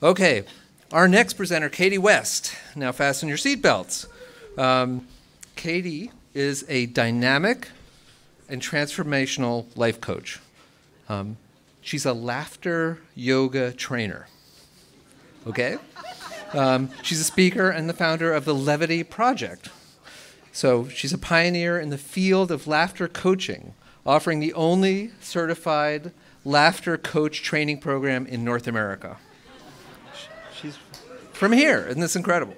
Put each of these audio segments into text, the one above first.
Okay, our next presenter, Katie West. Now fasten your seatbelts. Katie is a dynamic and transformational life coach. She's a laughter yoga trainer. Okay? She's a speaker and the founder of the Levity Project. So she's a pioneer in the field of laughter coaching, offering the only certified laughter coach training program in North America. She's from here. Isn't this incredible?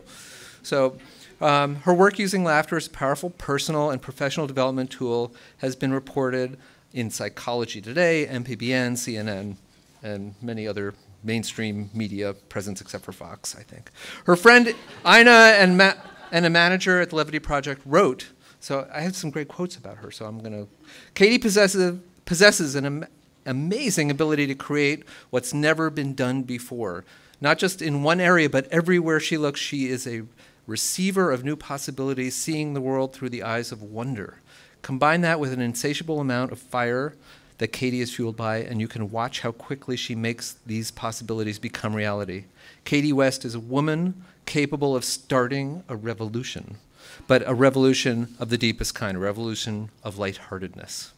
So her work using laughter as a powerful personal and professional development tool has been reported in Psychology Today, MPBN, CNN, and many other mainstream media presence except for Fox, I think. Her friend Ina and a manager at the Levity Project wrote, so I have some great quotes about her, so I'm going to... Katie possesses an amazing ability to create what's never been done before. Not just in one area, but everywhere she looks, she is a receiver of new possibilities, seeing the world through the eyes of wonder. Combine that with an insatiable amount of fire that Katie is fueled by, and you can watch how quickly she makes these possibilities become reality. Katie West is a woman capable of starting a revolution, but a revolution of the deepest kind, a revolution of lightheartedness.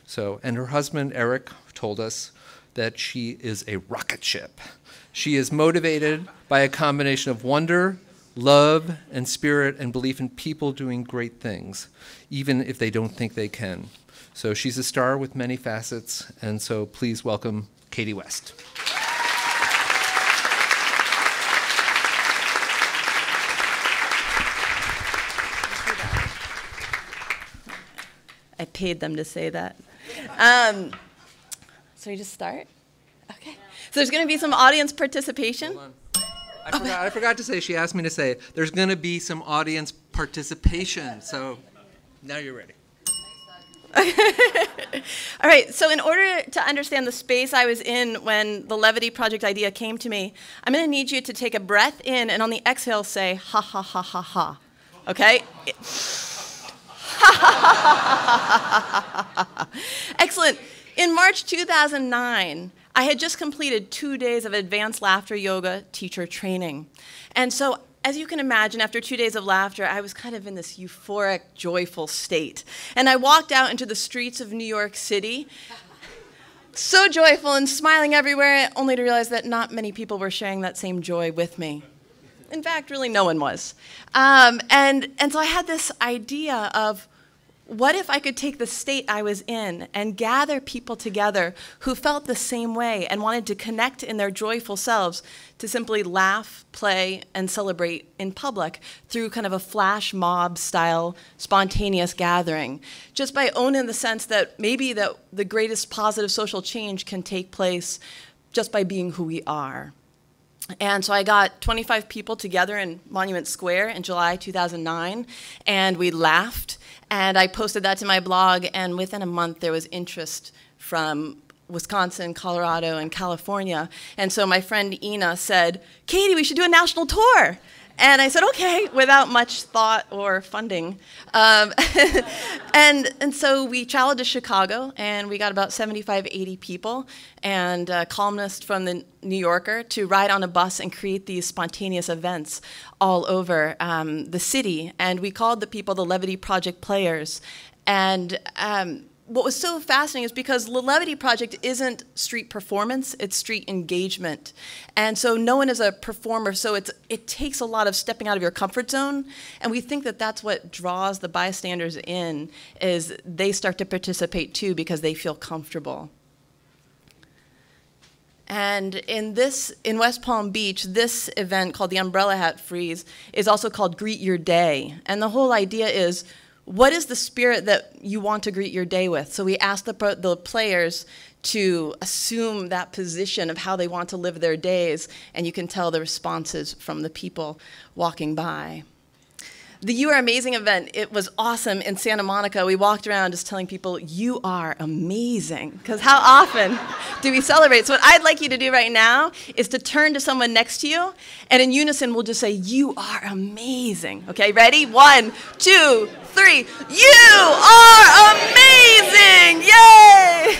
So, and her husband, Eric, told us that she is a rocket ship. She is motivated by a combination of wonder, love, and spirit, and belief in people doing great things, even if they don't think they can. So she's a star with many facets, and so please welcome Katie West. I paid them to say that. So we just start? Okay. So there's going to be some audience participation. Hold on. I forgot to say, she asked me to say, there's going to be some audience participation. So now you're ready. All right, so in order to understand the space I was in when the Levity Project idea came to me, I'm going to need you to take a breath in and on the exhale say, ha, ha, ha, ha, ha. Okay? Excellent. In March 2009, I had just completed 2 days of advanced laughter yoga teacher training. And so, as you can imagine, after 2 days of laughter, I was kind of in this euphoric, joyful state. And I walked out into the streets of New York City, so joyful and smiling everywhere, only to realize that not many people were sharing that same joy with me. In fact, really no one was. And so I had this idea of, what if I could take the state I was in and gather people together who felt the same way and wanted to connect in their joyful selves to simply laugh, play, and celebrate in public through kind of a flash mob style spontaneous gathering, just by owning the sense that maybe that the greatest positive social change can take place just by being who we are. And so I got 25 people together in Monument Square in July 2009, and we laughed. And I posted that to my blog, and within a month there was interest from Wisconsin, Colorado, and California. And so my friend Ina said, Katie, we should do a national tour. And I said, okay, without much thought or funding. And so we traveled to Chicago, and we got about 75, 80 people, and a columnist from the New Yorker to ride on a bus and create these spontaneous events all over the city. And we called the people the Levity Project Players. And what was so fascinating is because the Levity Project isn't street performance, it's street engagement. And so no one is a performer, so it takes a lot of stepping out of your comfort zone. And we think that that's what draws the bystanders in, is they start to participate too because they feel comfortable. And in West Palm Beach, this event called the Umbrella Hat Freeze is also called Greet Your Day. And the whole idea is, what is the spirit that you want to greet your day with? So we asked the players to assume that position of how they want to live their days, and you can tell the responses from the people walking by. The You Are Amazing event, it was awesome in Santa Monica. We walked around just telling people, you are amazing. Because how often do we celebrate? So what I'd like you to do right now is to turn to someone next to you, and in unison, we'll just say, you are amazing. Okay, ready? 1, 2, 3. You are amazing! Yay!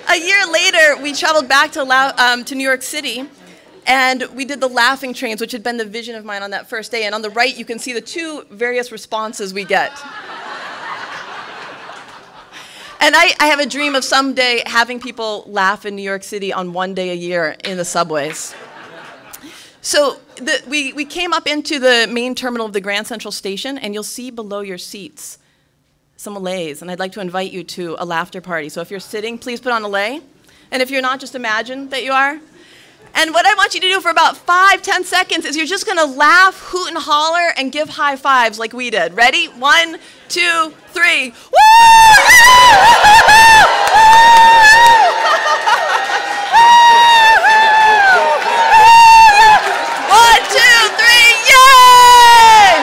A year later, we traveled back to New York City And we did the laughing trains, which had been the vision of mine on that first day. And on the right, you can see the two various responses we get. And I have a dream of someday having people laugh in New York City on one day a year in the subways. So we came up into the main terminal of the Grand Central Station, and you'll see below your seats some allays. And I'd like to invite you to a laughter party. So if you're sitting, please put on a lay. And if you're not, just imagine that you are. And what I want you to do for about 5-10 seconds is you're just going to laugh, hoot, and holler, and give high fives like we did. Ready? 1, 2, 3. Woo! One, two, three, yay!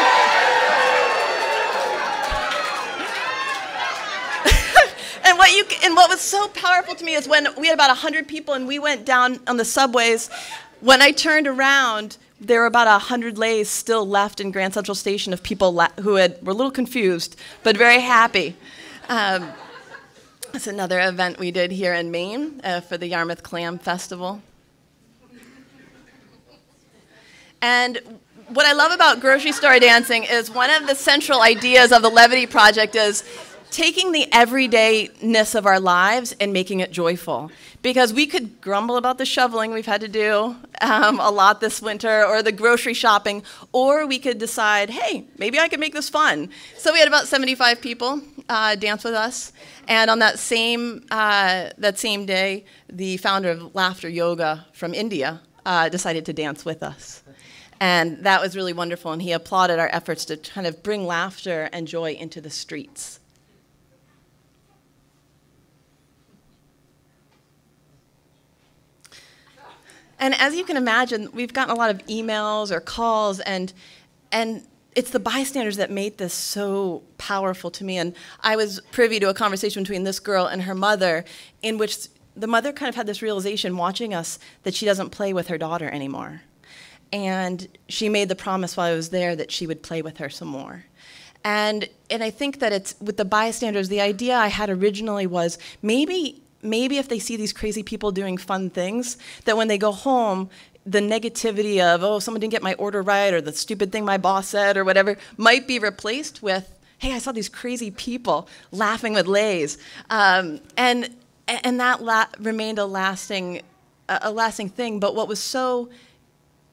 And what was so powerful to me is when we had about 100 people and we went down on the subways, when I turned around, there were about 100 lays still left in Grand Central Station of people who were a little confused, but very happy. That's another event we did here in Maine for the Yarmouth Clam Festival. And what I love about grocery store dancing is one of the central ideas of the Levity Project is taking the everydayness of our lives and making it joyful. Because we could grumble about the shoveling we've had to do a lot this winter, or the grocery shopping, or we could decide, hey, maybe I could make this fun. So we had about 75 people dance with us. And on that same day, the founder of Laughter Yoga from India decided to dance with us. And that was really wonderful, and he applauded our efforts to kind of bring laughter and joy into the streets. And as you can imagine, we've gotten a lot of emails or calls, and it's the bystanders that made this so powerful to me. And I was privy to a conversation between this girl and her mother, in which the mother kind of had this realization watching us that she doesn't play with her daughter anymore. And she made the promise while I was there that she would play with her some more. And I think that it's, with the bystanders, the idea I had originally was maybe if they see these crazy people doing fun things, that when they go home, the negativity of, oh, someone didn't get my order right, or the stupid thing my boss said, or whatever, might be replaced with, hey, I saw these crazy people laughing with lays. And that remained a lasting thing. But what was so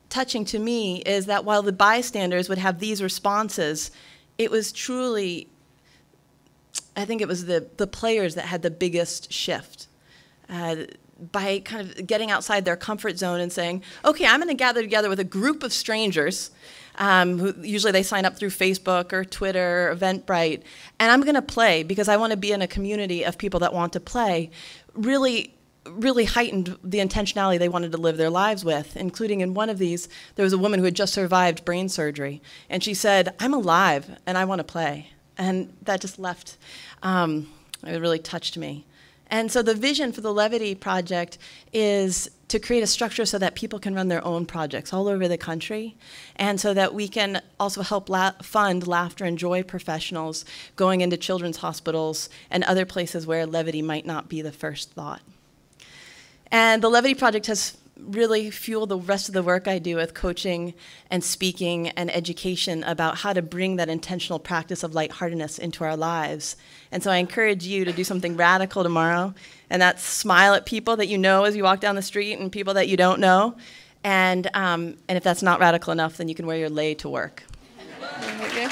touching to me is that while the bystanders would have these responses, it was truly, I think it was the players that had the biggest shift. By kind of getting outside their comfort zone and saying, okay, I'm going to gather together with a group of strangers, who usually they sign up through Facebook or Twitter or Eventbrite, and I'm going to play because I want to be in a community of people that want to play. Really heightened the intentionality they wanted to live their lives with, including in one of these, there was a woman who had just survived brain surgery, and she said, I'm alive and I want to play. And that just left, it really touched me. And so the vision for the Levity Project is to create a structure so that people can run their own projects all over the country, and so that we can also help fund laughter and joy professionals going into children's hospitals and other places where levity might not be the first thought. And the Levity Project has really fueled the rest of the work I do with coaching and speaking and education about how to bring that intentional practice of lightheartedness into our lives. And so I encourage you to do something radical tomorrow, and that's smile at people that you know as you walk down the street and people that you don't know. And if that's not radical enough, then you can wear your lei to work. Okay.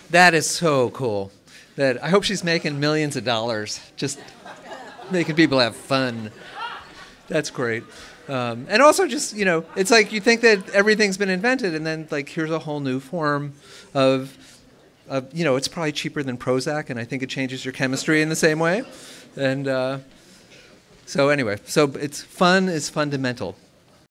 That is so cool. I hope she's making millions of dollars just making people have fun. That's great. And also just, it's like you think that everything's been invented, and then like here's a whole new form of it's probably cheaper than Prozac, and I think it changes your chemistry in the same way. And so anyway, so fun is fundamental.